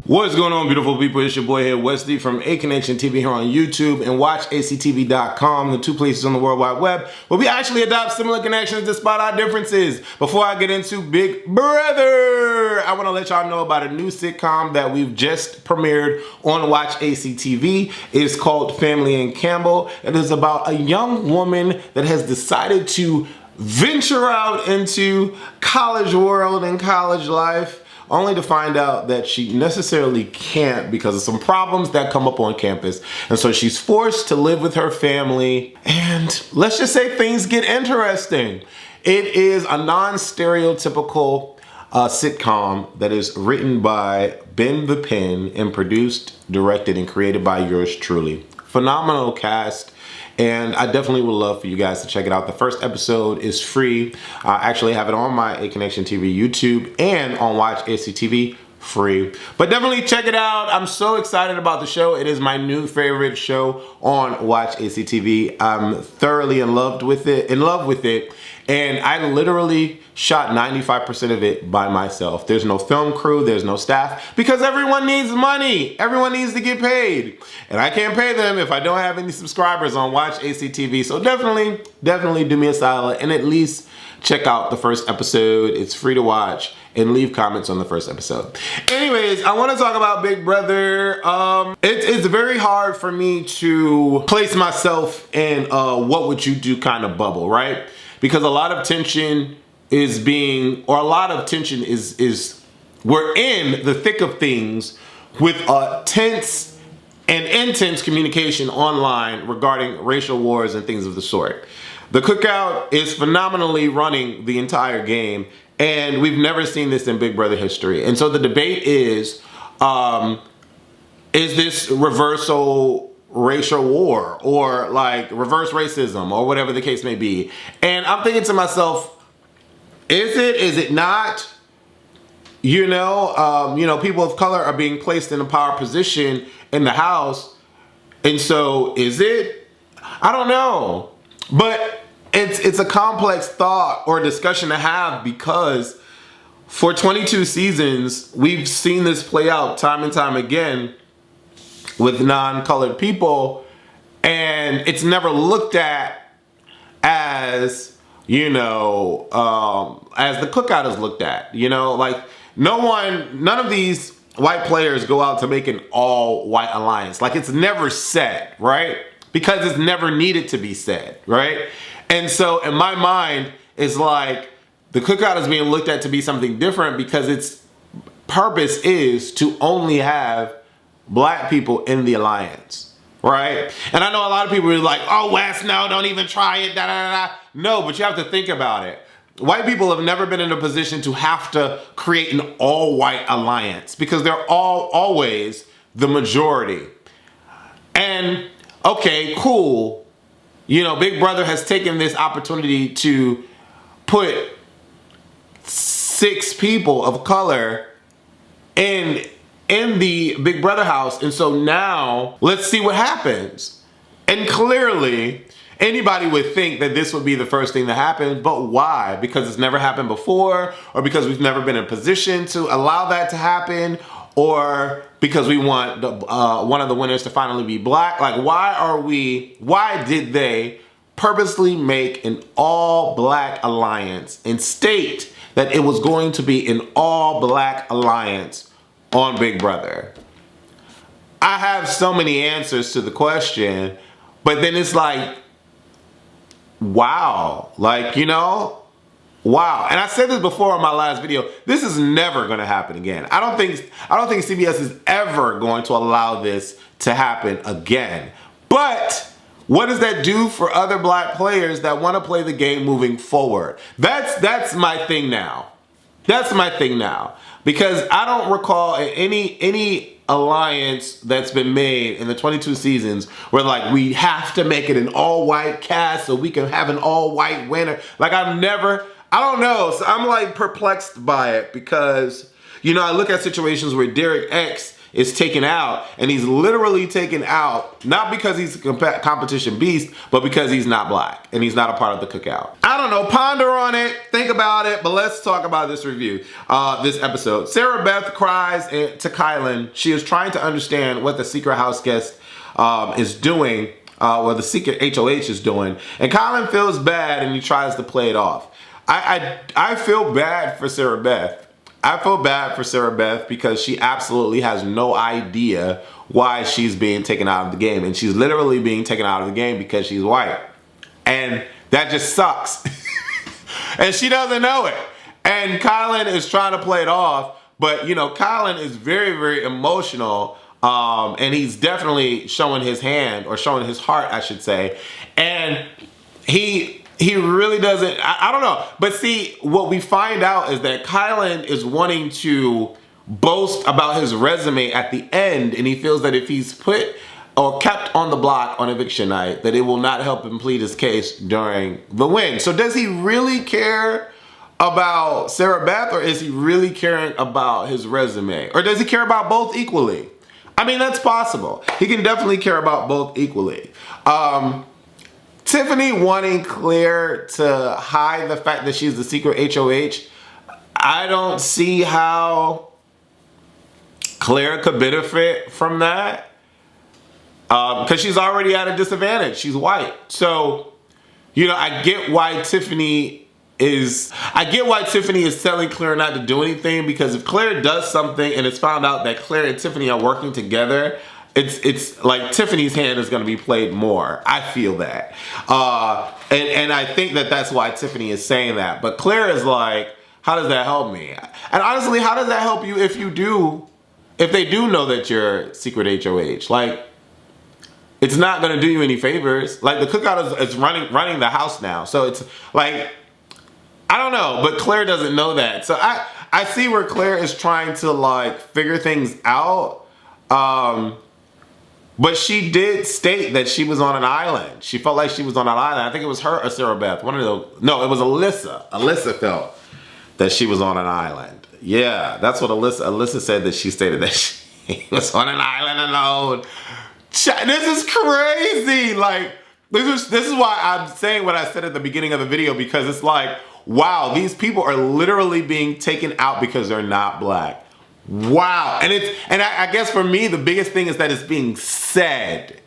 What's going on, beautiful people? It's your boy here, Wesley from A Connection TV here on YouTube and WatchACTV.com, the two places on the World Wide Web where we actually adopt similar connections despite our differences. Before I get into Big Brother, I want to let y'all know about a new sitcom that we've just premiered on WatchACTV. It's called Family and Campbell. It is about a young woman that has decided to venture out into college world and college life, only to find out that she necessarily can't because of some problems that come up on campus. And so she's forced to live with her family, and let's just say things get interesting. It is a non-stereotypical sitcom that is written by Ben the Pen and produced, directed, and created by yours truly. Phenomenal cast. And I definitely would love for you guys to check it out. The first episode is free. I actually have it on my A Connection TV YouTube and on WatchACTV free. But definitely check it out. I'm so excited about the show. It is my new favorite show on WatchACTV. I'm thoroughly in love with it. And I literally shot 95% of it by myself. There's no film crew, there's no staff, because everyone needs money. Everyone needs to get paid. And I can't pay them if I don't have any subscribers on WatchACTV. So definitely do me a solid and at least check out the first episode. It's free to watch, and leave comments on the first episode. Anyways, I want to talk about Big Brother. It's very hard for me to place myself in what would you do kind of bubble, right? Because a lot of tension is we're in the thick of things with tense and intense communication online regarding racial wars and things of the sort. The Cookout is phenomenally running the entire game, and we've never seen this in Big Brother history. And so the debate is this reversal racial war, or like reverse racism, or whatever the case may be? And I'm thinking to myself, is it not? You know, people of color are being placed in a power position in the house, and so is it? I don't know, but it's a complex thought or discussion to have, because for 22 seasons we've seen this play out time and time again with non-colored people, and it's never looked at as, as the Cookout is looked at. Like none of these white players go out to make an all-white alliance. Like, it's never said, right? Because it's never needed to be said, right? And so in my mind, it's like the Cookout is being looked at to be something different because its purpose is to only have black people in the alliance, right? And I know a lot of people are like, oh, Wes, no, don't even try it, da da da. No, but you have to think about it. White people have never been in a position to have to create an all-white alliance because they're always the majority. And okay, cool. Big Brother has taken this opportunity to put 6 people of color in the Big Brother house. And so now let's see what happens. And clearly anybody would think that this would be the first thing that happened, but why? Because it's never happened before, or because we've never been in a position to allow that to happen, or because we want one of the winners to finally be black? Like, why did they purposely make an all-black alliance and state that it was going to be an all-black alliance on Big Brother? I have so many answers to the question, but then it's like, wow, wow. And I said this before in my last video, this is never going to happen again. I don't think CBS is ever going to allow this to happen again. But what does that do for other black players that want to play the game moving forward? That's my thing now. That's my thing now. Because I don't recall any alliance that's been made in the 22 seasons where, like, we have to make it an all-white cast so we can have an all-white winner. Like, I don't know. So I'm like perplexed by it because, I look at situations where Derek X is taken out, and he's literally taken out not because he's a competition beast, but because he's not black and he's not a part of the cookout. I don't know, ponder on it, think about it, but let's talk about this review, this episode. Sarah Beth cries to Kyland. She is trying to understand what the secret house guest is doing, what the secret HOH is doing, and Kyland feels bad and he tries to play it off. I feel bad for Sarah Beth. I feel bad for Sarah Beth because she absolutely has no idea why she's being taken out of the game. And she's literally being taken out of the game because she's white. And that just sucks. And she doesn't know it. And Kyland is trying to play it off. But, you know, Kyland is very, very emotional. And he's definitely showing his hand, or showing his heart, I should say. And he really doesn't, I don't know. But see, what we find out is that Kyland is wanting to boast about his resume at the end, and he feels that if he's put or kept on the block on eviction night, that it will not help him plead his case during the win. So does he really care about Sarah Beth, or is he really caring about his resume? Or does he care about both equally? I mean, that's possible. He can definitely care about both equally. Tiffany wanting Claire to hide the fact that she's the secret HOH, I don't see how Claire could benefit from that, because she's already at a disadvantage. She's white. So, you know, I get why Tiffany is telling Claire not to do anything, because if Claire does something and it's found out that Claire and Tiffany are working together, it's like Tiffany's hand is going to be played more. I feel that. And I think that that's why Tiffany is saying that. But Claire is like, how does that help me? And honestly, how does that help you if they do know that you're secret HOH? Like, it's not going to do you any favors. Like, the cookout is running the house now. So it's like, I don't know, but Claire doesn't know that. So I see where Claire is trying to like figure things out. But she did state that she was on an island. She felt like she was on an island. I think it was her or Sarah Beth. One of those. No, it was Alyssa. Alyssa felt that she was on an island. Yeah, that's what Alyssa said, that she stated that she was on an island alone. This is crazy. Like, this is why I'm saying what I said at the beginning of the video, because it's like, wow, these people are literally being taken out because they're not black. Wow. And I guess for me, the biggest thing is that it's being said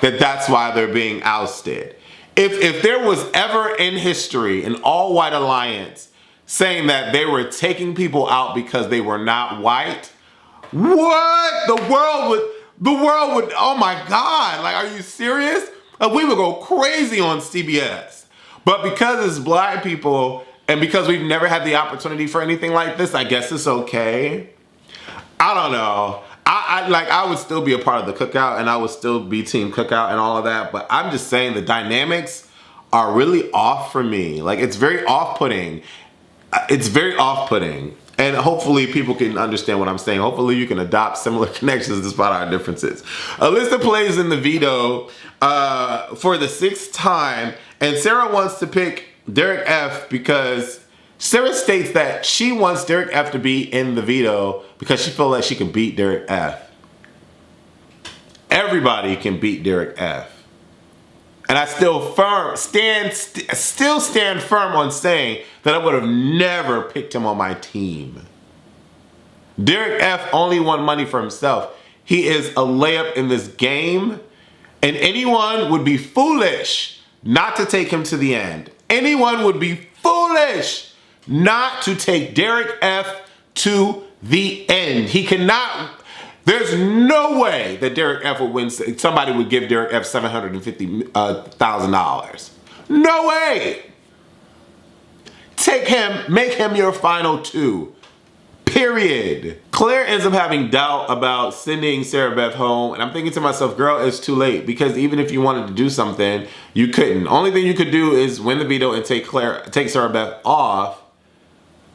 that that's why they're being ousted. If there was ever in history an all-white alliance saying that they were taking people out because they were not white, what? The world would, oh my God, like, are you serious? Like, we would go crazy on CBS. But because it's black people, and because we've never had the opportunity for anything like this, I guess it's okay. I don't know. I would still be a part of the cookout, and I would still be team cookout and all of that, but I'm just saying the dynamics are really off for me. Like, it's very off-putting. It's very off-putting. And hopefully people can understand what I'm saying. Hopefully you can adopt similar connections despite our differences. Alyssa plays in the veto for the 6th time, and Sarah wants to pick Derek F because Sarah states that she wants Derek F to be in the veto because she feels like she can beat Derek F. Everybody can beat Derek F. And I still stand firm on saying that I would have never picked him on my team. Derek F only won money for himself. He is a layup in this game, and anyone would be foolish not to take him to the end. Anyone would be foolish not to take Derek F to the end. He cannot, there's no way that Derek F would win. Somebody would give Derek F $750,000. No way. Take him, make him your final 2. Period. Claire ends up having doubt about sending Sarah Beth home, and I'm thinking to myself, girl, it's too late, because even if you wanted to do something, you couldn't. Only thing you could do is win the veto and take Sarah Beth off,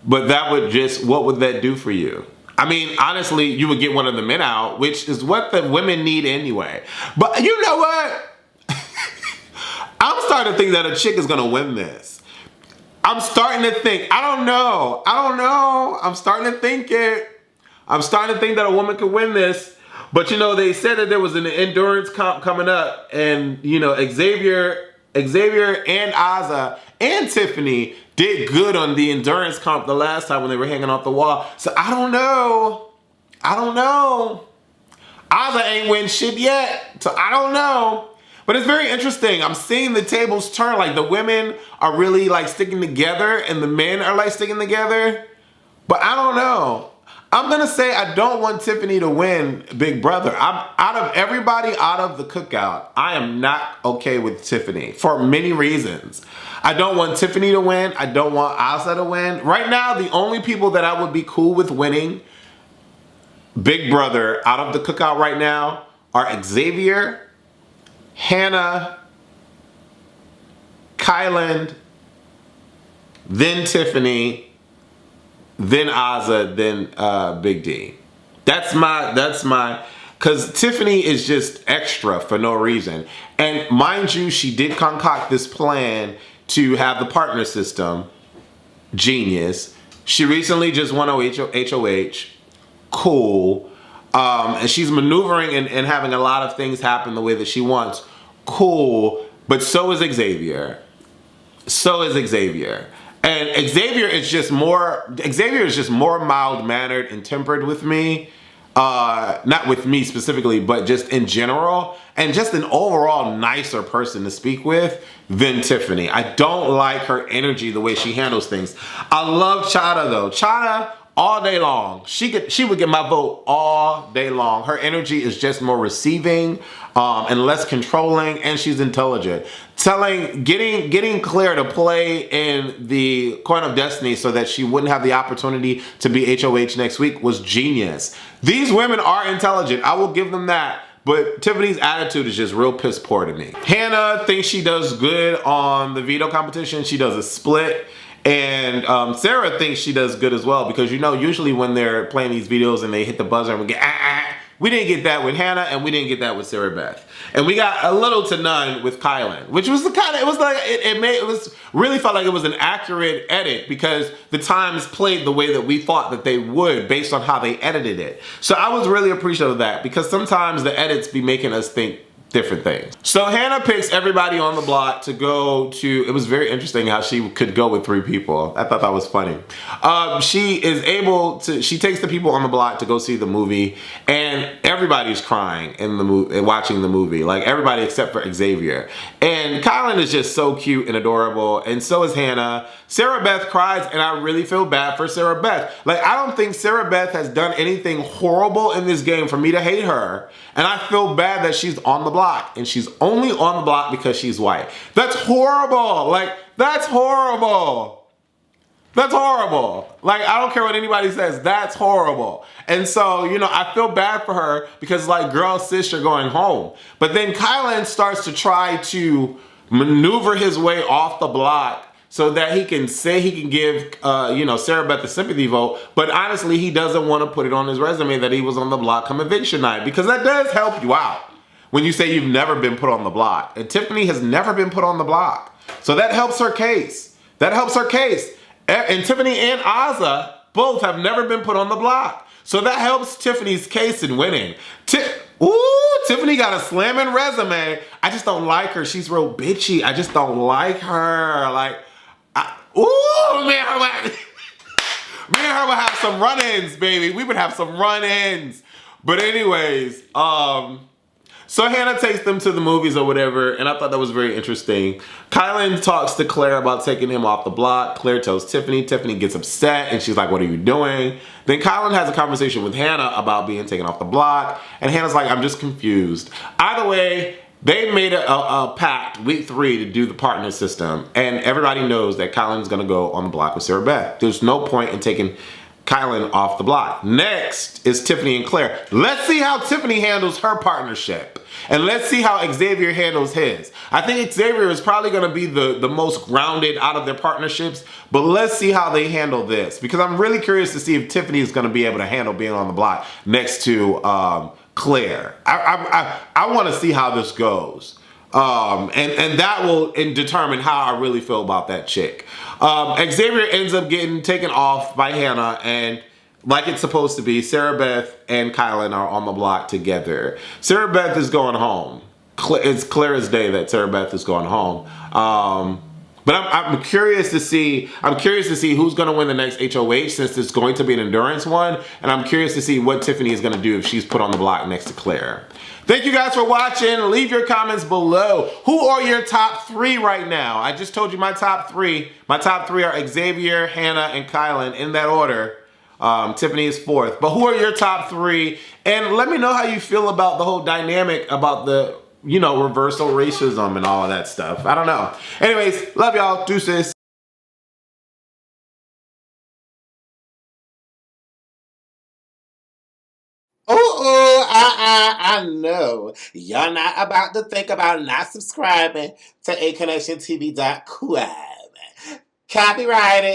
but that would just, what would that do for you? I mean, honestly, you would get one of the men out, which is what the women need anyway. But you know what? I'm starting to think that a chick is gonna win this. I'm starting to think, I don't know. I'm starting to think it. I'm starting to think that a woman could win this. But you know, they said that there was an endurance comp coming up, and you know, Xavier and Azza and Tiffany did good on the endurance comp the last time when they were hanging off the wall. So I don't know. Azza ain't win shit yet, so I don't know. But it's very interesting. I'm seeing the tables turn. Like, the women are really like sticking together and the men are like sticking together. But I don't know. I'm gonna say I don't want Tiffany to win Big Brother. I'm out of everybody out of the cookout. I am not okay with Tiffany for many reasons. I don't want Tiffany to win. I don't want Azza to win. Right now, the only people that I would be cool with winning Big Brother out of the cookout right now are Xavier, Hannah, Kyland, then Tiffany, then Azza, then Big D. That's my, because Tiffany is just extra for no reason. And mind you, she did concoct this plan to have the partner system. Genius. She recently just won HOH. Cool. And she's maneuvering and having a lot of things happen the way that she wants. Cool. But so is Xavier. And Xavier is just more mild-mannered and tempered with me. Not with me specifically, but just in general. And just an overall nicer person to speak with than Tiffany. I don't like her energy, the way she handles things. I love Chada though. Chada, all day long. She would get my vote all day long. Her energy is just more receiving and less controlling, and she's intelligent. Getting Claire to play in the Coin of Destiny so that she wouldn't have the opportunity to be HOH next week was genius. These women are intelligent. I will give them that. But Tiffany's attitude is just real piss poor to me. Hannah thinks she does good on the veto competition. She does a split. And Sarah thinks she does good as well, because you know, usually when they're playing these videos and they hit the buzzer and we get we didn't get that with Hannah, and we didn't get that with Sarah Beth, and we got a little to none with Kyland, which was it really felt like it was an accurate edit, because the times played the way that we thought that they would based on how they edited it. So I was really appreciative of that, because sometimes the edits be making us think different things. So Hannah picks everybody on the block to go to, it was very interesting how she could go with 3 people. I thought that was funny. She takes the people on the block to go see the movie, and everybody's crying in the movie, watching the movie. Like, everybody except for Xavier. And Kyland is just so cute and adorable, and so is Hannah. Sarah Beth cries, and I really feel bad for Sarah Beth. Like, I don't think Sarah Beth has done anything horrible in this game for me to hate her. And I feel bad that she's on the block, and she's only on the block because she's white. That's horrible. Like, that's horrible. That's horrible. Like, I don't care what anybody says. That's horrible. And so, you know, I feel bad for her because, like, girl, sis, you're going home. But then Kyland starts to try to maneuver his way off the block so that he can say he can give, you know, Sarah Beth a sympathy vote. But honestly, he doesn't want to put it on his resume that he was on the block come eviction night, because that does help you out when you say you've never been put on the block. And Tiffany has never been put on the block. So that helps her case. And Tiffany and Azza both have never been put on the block. So that helps Tiffany's case in winning. Tiffany got a slamming resume. I just don't like her. She's real bitchy. I just don't like her. Like, me and her would have some run-ins, baby. We would have some run-ins. But anyways, so Hannah takes them to the movies or whatever, and I thought that was very interesting. Kyland talks to Claire about taking him off the block. Claire tells Tiffany. Tiffany gets upset, and she's like, what are you doing? Then Kyland has a conversation with Hannah about being taken off the block, and Hannah's like, I'm just confused. Either way, they made a pact week 3 to do the partner system, and everybody knows that Kyland's gonna go on the block with Sarah Beth. There's no point in taking Kyland off the block. Next is Tiffany and Claire. Let's see how Tiffany handles her partnership. And let's see how Xavier handles his. I think Xavier is probably going to be the most grounded out of their partnerships, but let's see how they handle this, because I'm really curious to see if Tiffany is going to be able to handle being on the block next to Claire. I want to see how this goes. And that will determine how I really feel about that chick. Xavier ends up getting taken off by Hannah, and like it's supposed to be, Sarah Beth and Kyland are on the block together. Sarah Beth is going home. It's clear as day that Sarah Beth is going home. But I'm curious to see. I'm curious to see who's going to win the next HOH, since it's going to be an endurance one, and I'm curious to see what Tiffany is going to do if she's put on the block next to Claire. Thank you guys for watching. Leave your comments below. Who are your top 3 right now? I just told you my top 3. My top 3 are Xavier, Hannah, and Kyland in that order. Tiffany is 4th. But who are your top 3? And let me know how you feel about the whole dynamic about the, you know, reversal racism and all of that stuff. I don't know. Anyways, love y'all. Deuces. I know. You're not about to think about not subscribing to AConnectionTV.com. Copyrighted.